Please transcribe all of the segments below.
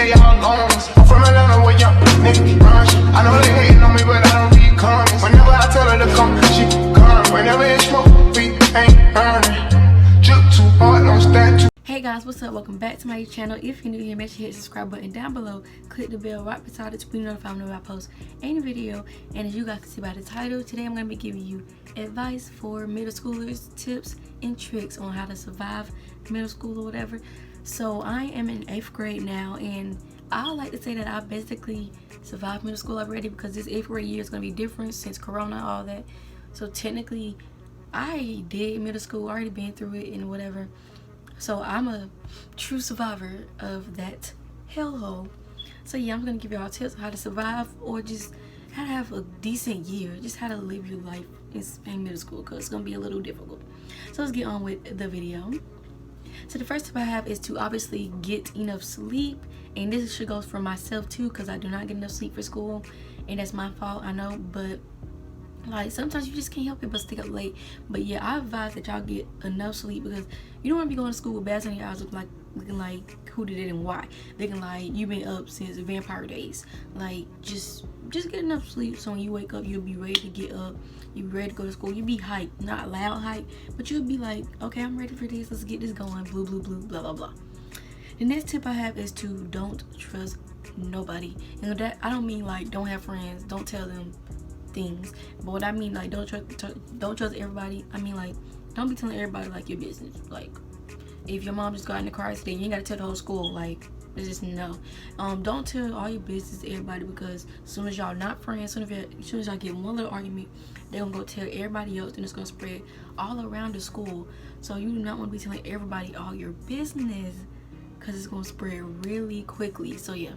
tell y'all goons. I'm from Atlanta where young niggas be raunchy. I know they hating on me, but I don't be comments. Whenever I tell her to come, she come. Whenever it's smoke, we ain't burning. Juke too hard, don't stand too. Hey guys, what's up? Welcome back to my channel. If you're new here, make sure you hit the subscribe button down below. Click the bell right beside it to be notified whenever I post any video. And as you guys can see by the title, today I'm going to be giving you advice for middle schoolers, tips and tricks on how to survive middle school or whatever. So I am in 8th grade now, and I like to say that I basically survived middle school already because this 8th grade year is going to be different since Corona, all that. So technically, I did middle school, already been through it and whatever. So I'm a true survivor of that hellhole. So yeah, I'm gonna give y'all tips on how to survive or just how to have a decent year, just how to live your life in middle school, because it's gonna be a little difficult. So let's get on with the video. So the first tip I have is to obviously get enough sleep, and this should go for myself too, because I do not get enough sleep for school, and that's my fault, I know, but like sometimes you just can't help it but stay up late. But yeah, I advise that y'all get enough sleep, because you don't want to be going to school with bags on your eyes looking like who did it and why, looking like you've been up since vampire days. Like just get enough sleep so when you wake up you'll be ready to get up, you'll be ready to go to school, you'll be hyped, not loud hype, but you'll be like, okay, I'm ready for this, let's get this going, blue blue blue, blah blah blah. The next tip I have is to don't trust nobody. And that I don't mean like don't have friends, don't tell them things, but what I mean like don't trust everybody. I mean like don't be telling everybody like your business. Like if your mom just got in the car accident, you ain't gotta tell the whole school. Like it's just no. Don't tell all your business to everybody, because as soon as y'all not friends, as soon as y'all get one little argument, they're gonna go tell everybody else, and it's gonna spread all around the school. So you do not want to be telling everybody all your business, because it's gonna spread really quickly. So yeah.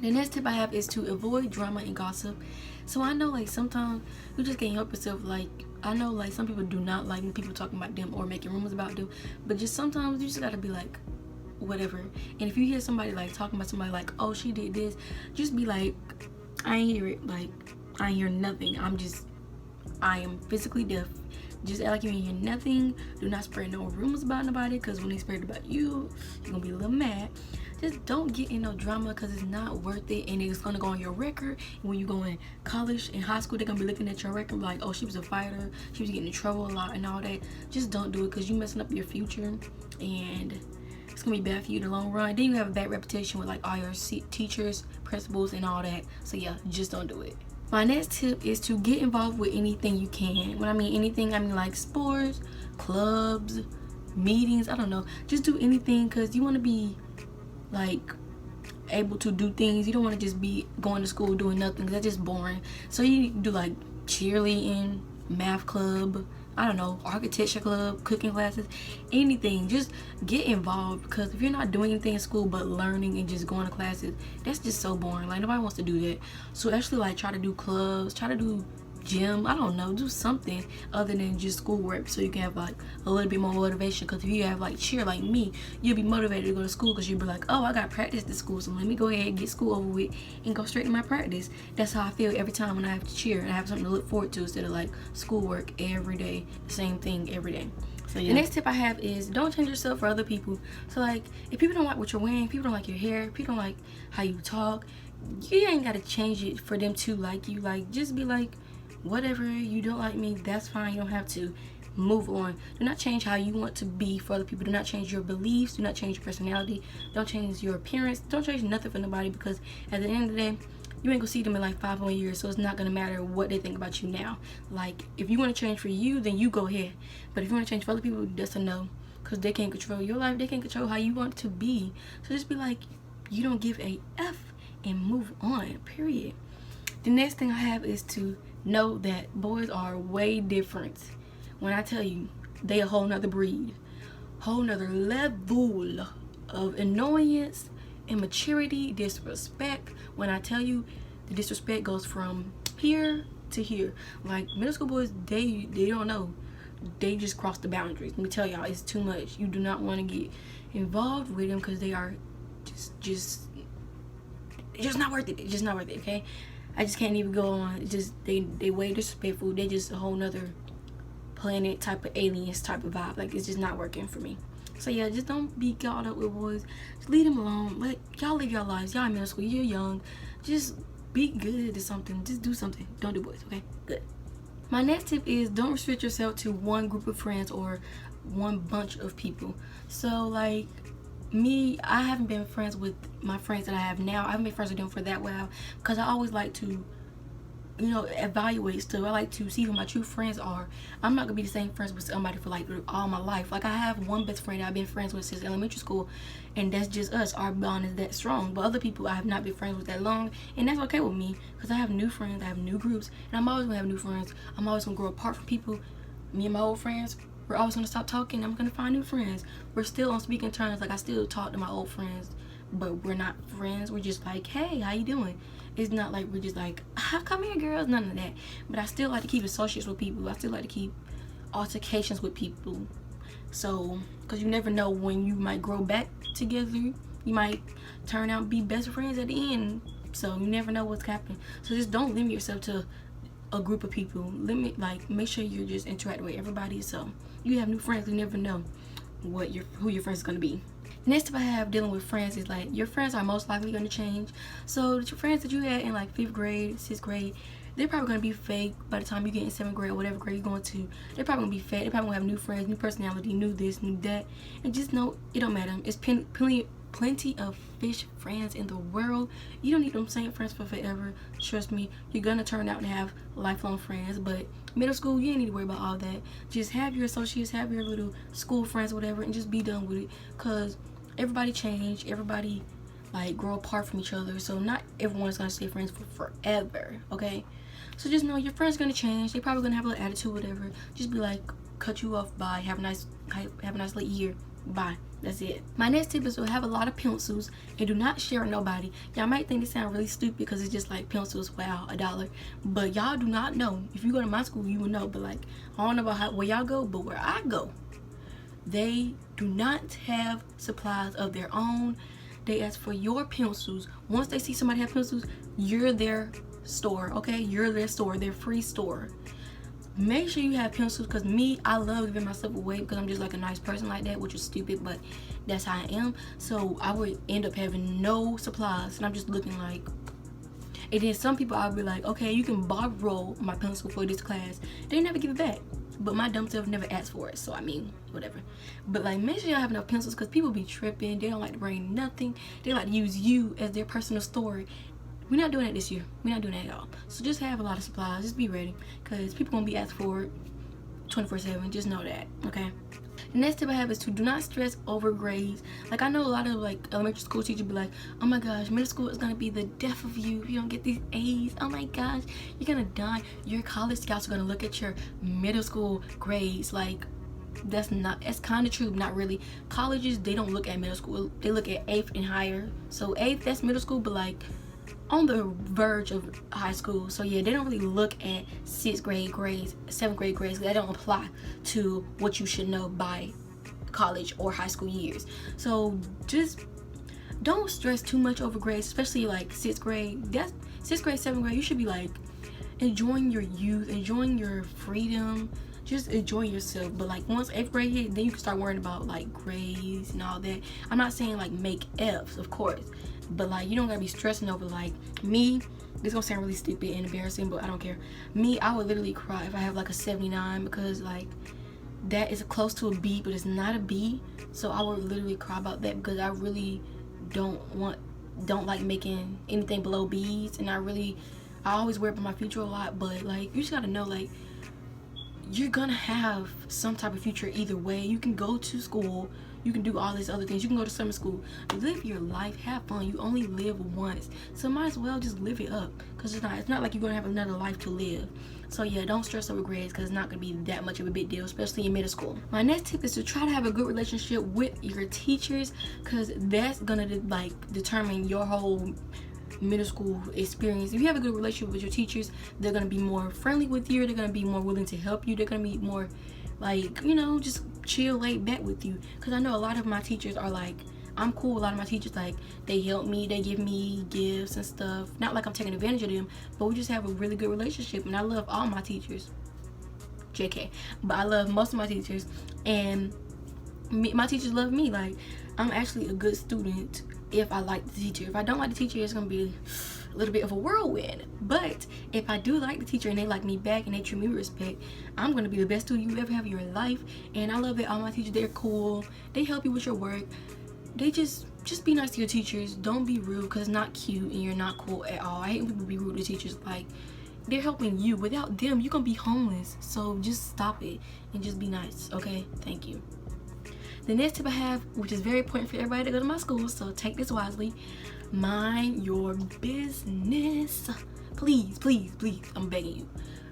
The next tip I have is to avoid drama and gossip. So I know like sometimes you just can't help yourself. Like I know like some people do not like when people talking about them or making rumors about them, but just sometimes you just gotta be like whatever. And if you hear somebody like talking about somebody like, oh, she did this, just be like, I ain't hear it. Like I ain't hear nothing. I am physically deaf. Just act like you ain't hear nothing. Do not spread no rumors about nobody, because when they spread about you, you're gonna be a little mad. Just don't get in no drama, because it's not worth it, and it's gonna go on your record. And when you go in college and high school, they're gonna be looking at your record like, oh, she was a fighter, she was getting in trouble a lot and all that. Just don't do it, because you messing up your future, and it's gonna be bad for you in the long run. Then you have a bad reputation with like all your teachers, principals and all that. So yeah, just don't do it. My next tip is to get involved with anything you can. When I mean anything, I mean like sports, clubs, meetings, I don't know. Just do anything, because you want to be like able to do things. You don't want to just be going to school doing nothing, because that's just boring. So you do like cheerleading, math club, I don't know, architecture club, cooking classes, anything. Just get involved, because if you're not doing anything in school but learning and just going to classes, that's just so boring. Like nobody wants to do that. So actually like try to do clubs, try to do gym, I don't know, do something other than just schoolwork, so you can have like a little bit more motivation. Because if you have like cheer like me, you'll be motivated to go to school, because you'll be like, oh, I got practice at school, so let me go ahead and get school over with and go straight to my practice. That's how I feel every time when I have to cheer, and I have something to look forward to instead of like schoolwork every day, the same thing every day. So yeah. The next tip I have is don't change yourself for other people. So like if people don't like what you're wearing, people don't like your hair, people don't like how you talk, you ain't gotta change it for them to like you. Like just be like, whatever, you don't like me, that's fine, you don't have to. Move on. Do not change how you want to be for other people. Do not change your beliefs, do not change your personality, don't change your appearance, don't change nothing for nobody, because at the end of the day you ain't gonna see them in like 5 more years, so it's not gonna matter what they think about you now. Like if you want to change for you, then you go ahead, but if you want to change for other people, that's a no, because they can't control your life, they can't control how you want it to be. So just be like, you don't give a F and move on, period. The next thing I have is to know that boys are way different. When I tell you, they a whole nother breed, whole nother level of annoyance, immaturity, disrespect. When I tell you, the disrespect goes from here to here. Like middle school boys, they don't know, they just cross the boundaries. Let me tell y'all, it's too much. You do not want to get involved with them, because they are just not worth it. It's just not worth it. Okay, I just can't even go on. It's just they way disrespectful. They just a whole nother planet type of aliens type of vibe. Like it's just not working for me. So yeah, just don't be caught up with boys. Just leave them alone. Like, y'all live your lives. Y'all in middle school. You're young. Just be good at something. Just do something. Don't do boys. Okay, good. My next tip is don't restrict yourself to one group of friends or one bunch of people. So like me, I haven't been friends with my friends that I have now. I haven't been friends with them for that while because I always like to, you know, evaluate stuff. I like to see who my true friends are. I'm not gonna be the same friends with somebody for like all my life. Like, I have one best friend that I've been friends with since elementary school, and that's just us. Our bond is that strong. But other people I have not been friends with that long, and that's okay with me because I have new friends, I have new groups, and I'm always gonna have new friends. I'm always gonna grow apart from people. Me and my old friends, we're always gonna stop talking. I'm gonna find new friends. We're still on speaking terms. Like, I still talk to my old friends, but we're not friends. We're just like, hey, how you doing? It's not like we're just like, come here, girls, none of that. But I still like to keep associates with people. I still like to keep altercations with people. So, because you never know when you might grow back together. You might turn out to be best friends at the end. So, you never know what's happening. So, just don't limit yourself to a group of people. Make sure you're just interacting with everybody. So, you have new friends. You never know who your friends is going to be. Next tip I have dealing with friends is like, your friends are most likely going to change. So your friends that you had in like 5th grade, 6th grade, they're probably going to be fake by the time you get in 7th grade or whatever grade you're going to. They're probably going to be fake. They're probably going to have new friends, new personality, new this, new that. And just know it don't matter. It's plenty of fish friends in the world. You don't need them same friends for forever. Trust me, you're going to turn out to have lifelong friends. But middle school, you ain't need to worry about all that. Just have your associates, have your little school friends, whatever, and just be done with it. Because everybody change, everybody like grow apart from each other, so not everyone's gonna stay friends for forever, okay? So just know your friends gonna change. They probably gonna have a little attitude, whatever. Just be like, cut you off, bye, have a nice little year, bye. That's it. My next tip is to have a lot of pencils and do not share with nobody. Y'all might think this sound really stupid because it's just like pencils, wow, $1, but y'all do not know. If you go to my school, you will know. But like, I don't know about where y'all go, but where I go, they do not have supplies of their own. They ask for your pencils. Once they see somebody have pencils, you're their store, okay? You're their store, their free store. Make sure you have pencils, because me, I love giving myself away because I'm just like a nice person like that, which is stupid, but that's how I am. So I would end up having no supplies, and I'm just looking like, and then some people I'll be like, okay, you can borrow my pencil for this class. They never give it back. But my dumb self never asked for it, so I mean, whatever. But like, make sure y'all have enough pencils, because people be tripping. They don't like to bring nothing. They like to use you as their personal store. We're not doing that this year. We're not doing that at all. So just have a lot of supplies. Just be ready, because people gonna be asked for it 24/7. Just know that, okay? The next tip I have is to do not stress over grades. Like, I know a lot of like elementary school teachers be like, oh my gosh, middle school is gonna be the death of you if you don't get these A's. Oh my gosh, you're gonna die. Your college scouts are gonna look at your middle school grades. Like, that's kind of true, not really. Colleges, they don't look at middle school. They look at 8th and higher. So 8th, that's middle school, but like on the verge of high school. So yeah, they don't really look at 6th grade grades, 7th grade grades. That don't apply to what you should know by college or high school years. So just don't stress too much over grades, especially like 6th grade. That's 6th grade, 7th grade. You should be like enjoying your youth, enjoying your freedom, just enjoy yourself. But like, once 8th grade hit, then you can start worrying about like grades and all that. I'm not saying like make F's, of course, but like, you don't gotta be stressing over, like me, this gonna sound really stupid and embarrassing, but I don't care. Me, I would literally cry if I have like a 79, because like that is close to a B, but it's not a B. So I would literally cry about that, because I really don't like making anything below B's, and I always worry about my future a lot. But like, you just gotta know, like, you're gonna have some type of future either way. You can go to school, you can do all these other things, you can go to summer school, live your life, have fun. You only live once, so might as well just live it up, because it's not like you're gonna have another life to live. So yeah, don't stress over grades, because it's not gonna be that much of a big deal, especially in middle school. My next tip is to try to have a good relationship with your teachers, because that's gonna like determine your whole middle school experience. If you have a good relationship with your teachers, they're gonna be more friendly with you, they're gonna be more willing to help you, they're gonna be more like, you know, just chill, laid back with you. Because I know a lot of my teachers are like, I'm cool with a lot of my teachers. Like, they help me, they give me gifts and stuff. Not like I'm taking advantage of them, but we just have a really good relationship, and I love all my teachers. JK. But I love most of my teachers, and my teachers love me. Like, I'm actually a good student if I like the teacher. If I don't like the teacher, it's gonna be a little bit of a whirlwind. But if I do like the teacher and they like me back and they treat me with respect, I'm gonna be the best student you ever have in your life. And I love that all my teachers, they're cool. They help you with your work. They just be nice to your teachers. Don't be rude, because it's not cute and you're not cool at all. I hate when people be rude to teachers. Like, they're helping you. Without them, you're gonna be homeless. So just stop it and just be nice, okay? Thank you. The next tip I have, which is very important for everybody to go to my school, so take this wisely. Mind your business. Please, please, please, I'm begging you.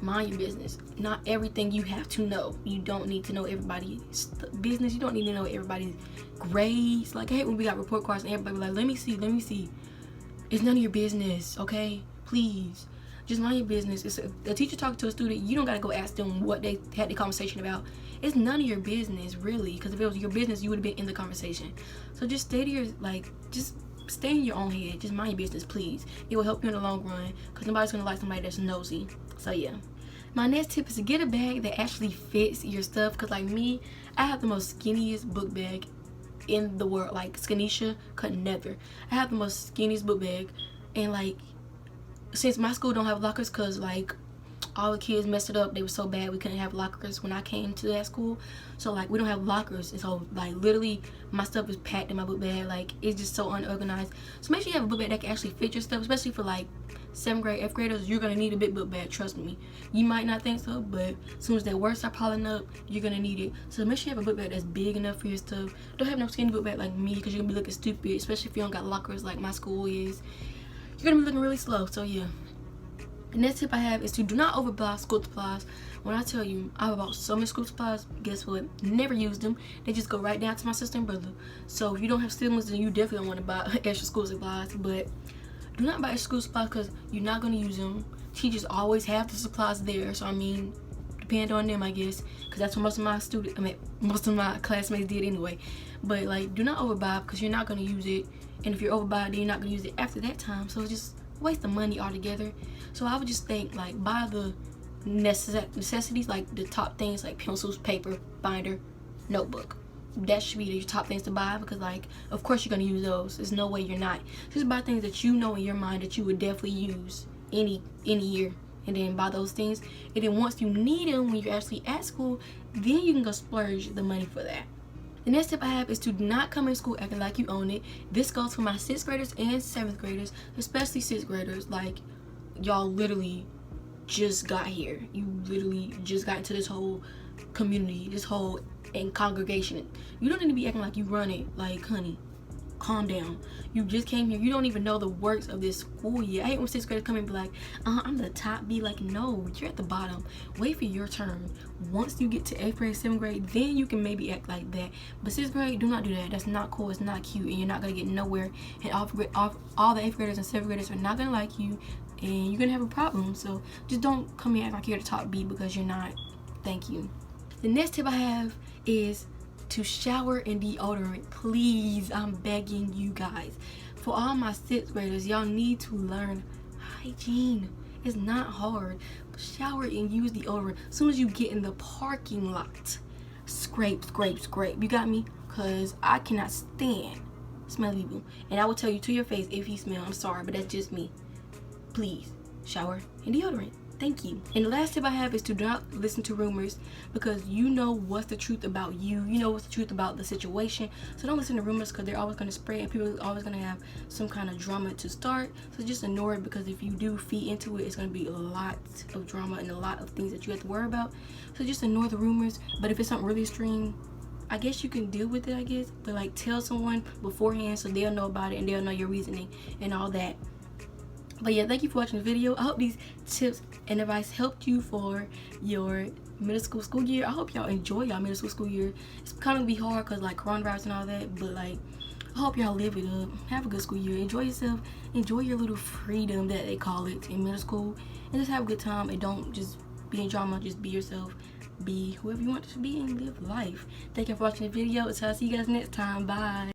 Mind your business. Not everything you have to know. You don't need to know everybody's business. You don't need to know everybody's grades. Like, I hate when we got report cards and everybody be like, let me see. It's none of your business, okay? Please. Just mind your business. If a teacher talking to a student, you don't gotta go ask them what they had the conversation about. It's none of your business, really. Because if it was your business, you would have been in the conversation. So just stay to your, like, just stay in your own head. Just mind your business, please. It will help you in the long run. Because nobody's gonna like somebody that's nosy. So yeah. My next tip is to get a bag that actually fits your stuff. Because like me, I have the most skinniest book bag in the world. Like, Skinisha could never. I have the most skinniest book bag. And like, since my school don't have lockers, because like all the kids messed it up, they were so bad we couldn't have lockers when I came to that school. So like, we don't have lockers, and so like literally my stuff is packed in my book bag. Like, it's just so unorganized. So make sure you have a book bag that can actually fit your stuff, especially for like 7th grade, 8th graders. You're gonna need a big book bag, trust me. You might not think so, but as soon as that words start piling up, you're gonna need it. So make sure you have a book bag that's big enough for your stuff. Don't have no skinny book bag like me, because you're gonna be looking stupid, especially if you don't got lockers like my school is. You're gonna be looking really slow. So yeah. The next tip I have is to do not overbuy school supplies. When I tell you I bought so many school supplies, guess what? Never use them. They just go right down to my sister and brother. So if you don't have siblings, then you definitely don't want to buy extra school supplies. But do not buy extra school supplies, because you're not going to use them. Teachers always have the supplies there. So I mean, depend on them, I guess, because that's what most of my classmates did anyway. But like, do not overbuy, because you're not going to use it. And if you're overbuy, then you're not going to use it after that time. So it's just waste the money altogether. So I would just think, like, buy the necessities, like the top things, like pencils, paper, binder, notebook. That should be your top things to buy, because like, of course you're going to use those. There's no way you're not. Just buy things that you know in your mind that you would definitely use any year, and then buy those things. And then once you need them when you're actually at school, then you can go splurge the money for that. The next tip I have is to not come in school acting like you own it. This goes for my 6th graders and 7th graders, especially 6th graders. Like, y'all literally just got here. You literally just got into this whole community, this whole congregation. You don't need to be acting like you run it. Like, honey, calm down. You just came here. You don't even know the works of this school yet. I hate when 6th graders come in and be like, I'm the top B. Like, no, you're at the bottom. Wait for your turn. Once you get to 8th grade, 7th grade, then you can maybe act like that. But 6th grade, do not do that. That's not cool. It's not cute, and you're not gonna get nowhere. And all the 8th graders and 7th graders are not gonna like you, and you're gonna have a problem. So just don't come here and act like you're the top B, because you're not. Thank you. The next tip I have is to shower in deodorant. Please, I'm begging you guys. For all my 6th graders, y'all need to learn hygiene. It's not hard. Shower and use deodorant. As soon as you get in the parking lot, scrape. You got me? Because I cannot stand smelly people. And I will tell you to your face if you smell. I'm sorry, but that's just me. Please, shower and deodorant. Thank you. And the last tip I have is to not listen to rumors, because you know what's the truth about you. You know what's the truth about the situation. So don't listen to rumors, because they're always going to spread, and people are always going to have some kind of drama to start. So just ignore it, because if you do feed into it, it's going to be a lot of drama and a lot of things that you have to worry about. So just ignore the rumors. But if it's something really extreme, I guess you can deal with it, I guess. But like, tell someone beforehand so they'll know about it and they'll know your reasoning and all that. But yeah, thank you for watching the video. I hope these tips and advice helped you for your middle school year. I hope y'all enjoy y'all middle school year. It's kind of be hard because like coronavirus and all that, but like, I hope y'all live it up. Have a good school year. Enjoy yourself. Enjoy your little freedom that they call it in middle school, and just have a good time. And don't just be in drama. Just be yourself. Be whoever you want to be and live life. Thank you for watching the video. Until I see you guys next time. Bye.